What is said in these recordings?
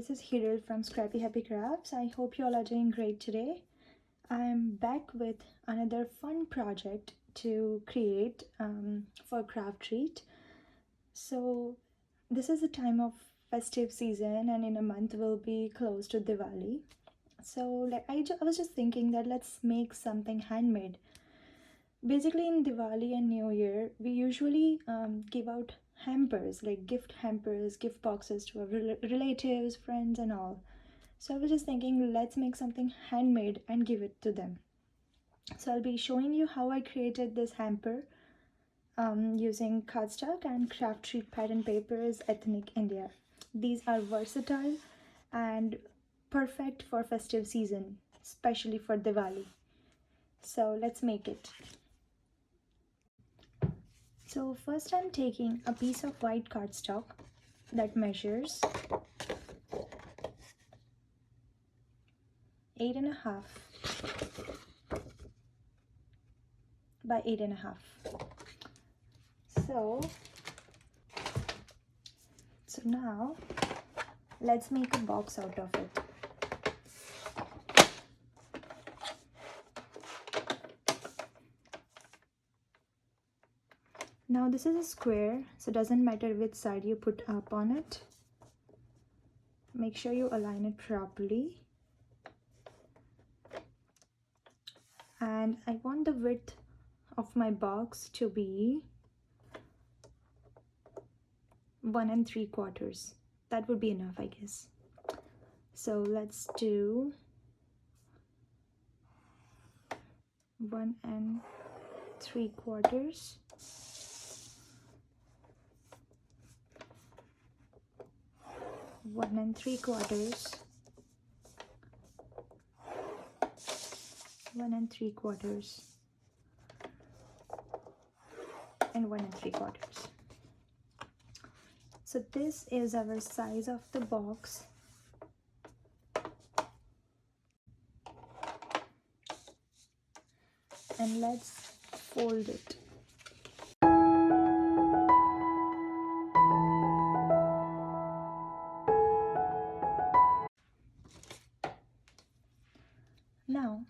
this is Hiral from Scrappy Happy Crafts. I hope you all are doing great today. I am back with another fun project to create for Craftreat. So this is the time of festive season, and in a month we'll be close to Diwali. So I was just thinking that let's make something handmade. Basically, in Diwali and New Year, we usually give out hampers, like gift hampers, gift boxes to our relatives, friends, and all. So I was just thinking, let's make something handmade and give it to them. So I'll be showing you how I created this hamper using cardstock and Craftreat pattern papers, Ethnic India. These are versatile and perfect for festive season, especially for Diwali. So let's make it. So first I'm taking a piece of white cardstock that measures 8.5 by 8.5. So now let's make a box out of it. Now this is a square, so it doesn't matter which side you put up on it. Make sure you align it properly. And I want the width of my box to be 1 3/4. That would be enough, I guess. So let's do 1 3/4. One and 3/4, 1 3/4, and 1 3/4. So this is our size of the box. And let's fold it. Now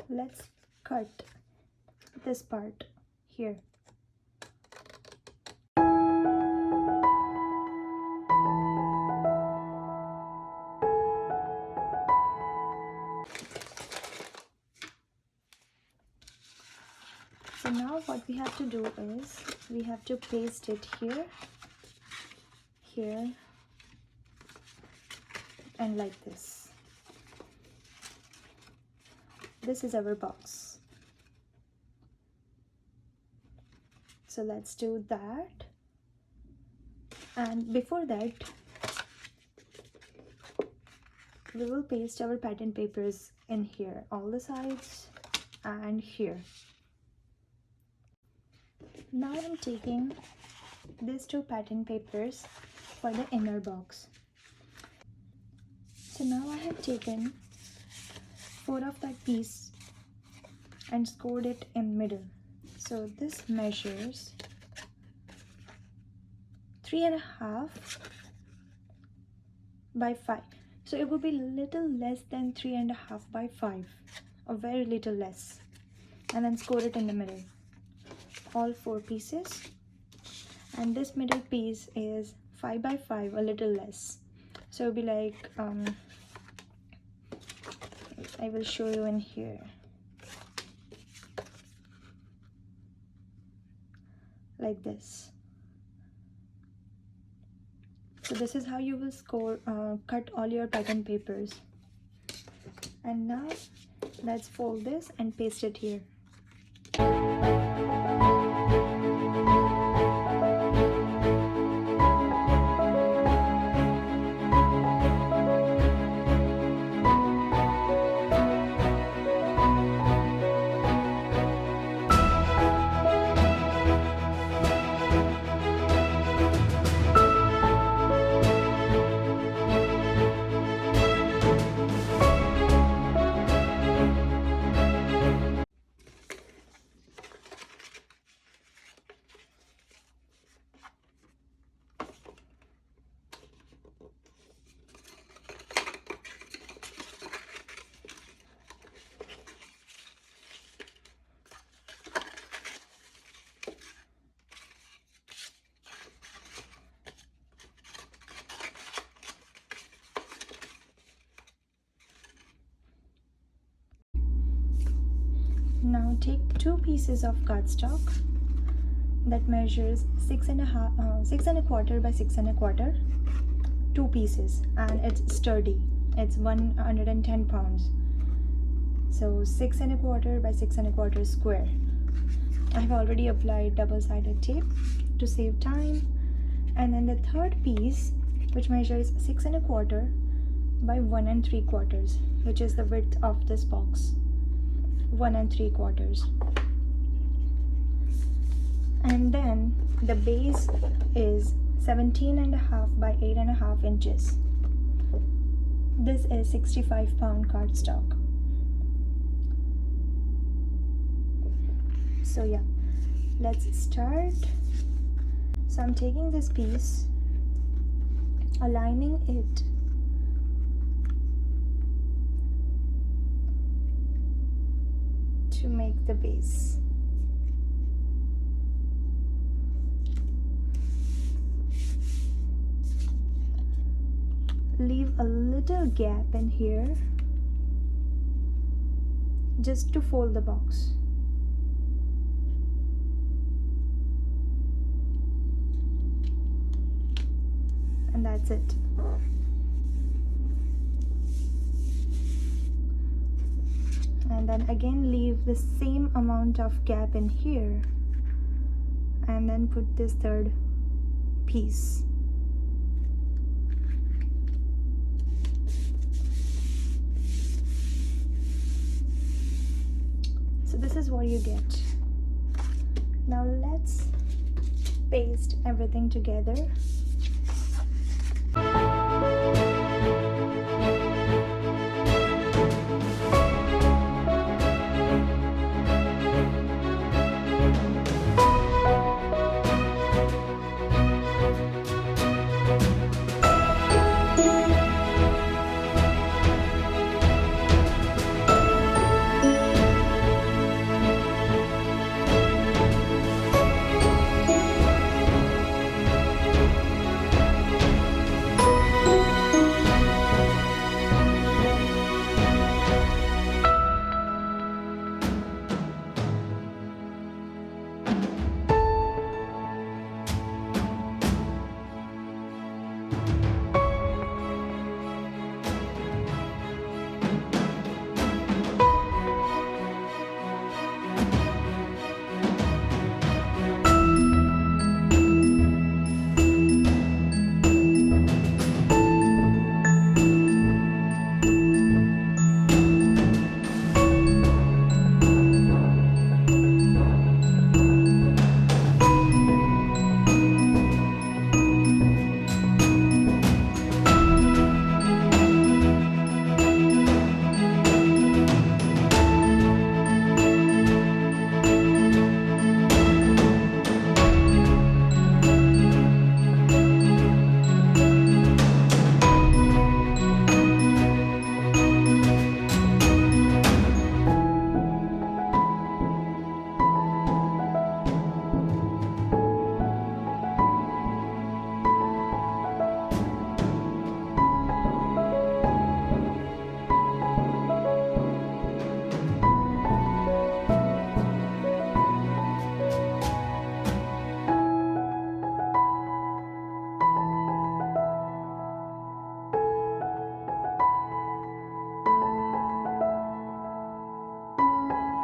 let's cut this part here. So now what we have to do is we have to paste it here, here, and like this. This is our box. So let's do that. And before that, we will paste our pattern papers in here, all the sides and here. Now I'm taking these 2 pattern papers for the inner box. So now I have taken 4 of that piece and scored it in middle. So this measures 3.5 by 5. So it will be little less than 3.5 by 5, or very little less. And then score it in the middle. All 4 pieces. And this middle piece is 5 by 5, a little less. So it'll be like I will show you in here. Like this. So this is how you will cut all your pattern papers. And now let's fold this and paste it here. Now take 2 pieces of cardstock that measures 6.25 by 6.25, 2 pieces, and it's sturdy. It's 110 pounds. So 6.25 by 6.25 square. I have already applied double-sided tape to save time. And then the third piece, which measures 6.25 by 1 3/4, which is the width of this box. 1 3/4. And then the base is 17.5 by 8.5 inches. This is 65-pound cardstock. So yeah, let's start. So I'm taking this piece, aligning it to make the base. Leave a little gap in here just to fold the box. And that's it. And then again leave the same amount of gap in here, and then put this third piece. So this is what you get. Now let's paste everything together.